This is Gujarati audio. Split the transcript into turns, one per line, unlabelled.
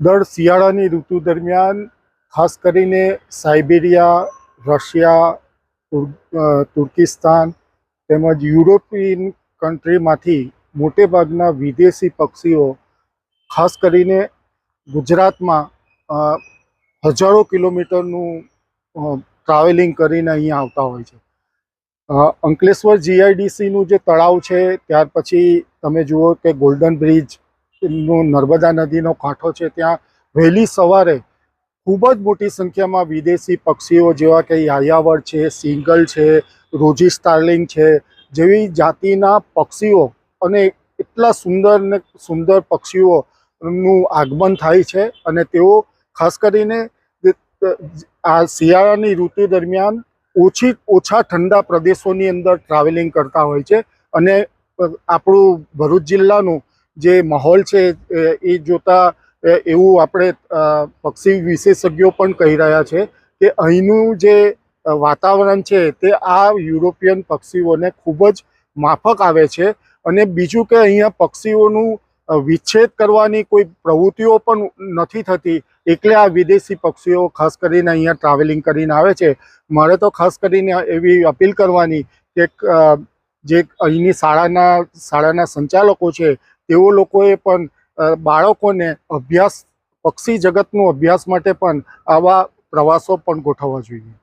દર શિયાળાની ઋતુ દરમિયાન ખાસ કરીને સાઇબેરિયા, રશિયા, તુર્કિસ્તાન તેમજ યુરોપિયન કન્ટ્રીમાંથી મોટેભાગના વિદેશી પક્ષીઓ ખાસ કરીને ગુજરાતમાં હજારો કિલોમીટરનું ટ્રાવેલિંગ કરીને અહીંયા આવતા હોય છે. અંકલેશ્વર જીઆઈડીસીનું જે તળાવ છે, ત્યાર પછી તમે જુઓ કે ગોલ્ડન બ્રિજનો નર્મદા નદીનો કાંઠો છે, ત્યાં વહેલી સવારે ખૂબ જ મોટી સંખ્યામાં વિદેશી પક્ષીઓ જેવા કે યાયાવર છે, સિંગલ છે, રોજી સ્ટાર્લિંગ છે જેવી જાતિના પક્ષીઓ અને એટલા સુંદર પક્ષીઓનું આગમન થાય છે. અને તેઓ ખાસ કરીને આ શિયાળાની ઋતુ દરમિયાન ઓછા ઠંડા પ્રદેશોની અંદર ટ્રાવેલિંગ કરતા હોય છે. અને આપણું ભરૂચ જિલ્લાનું જે માહોલ છે એ જોતા એવું આપણે પક્ષી વિશેષજ્ઞો પણ કહી રહ્યા છે કે અહીંનું જે વાતાવરણ છે તે આ યુરોપિયન પક્ષીઓને ખૂબ જ માફક આવે છે. અને બીજું કે અહીંયા પક્ષીઓનું વિચ્છેદ કરવાની કોઈ પ્રવૃત્તિઓ પણ નથી થતી, એટલે આ વિદેશી પક્ષીઓ ખાસ કરીને અહીંયા ટ્રાવેલિંગ કરીને આવે છે. મારે તો ખાસ કરીને એવી અપીલ કરવાની કે જે અહીંની શાળાના સંચાલકો છે તેઓ લોકોએ પણ બાળકોને પક્ષી જગતનો અભ્યાસ માટે પણ આવા પ્રવાસો પણ ગોઠવવા જોઈએ.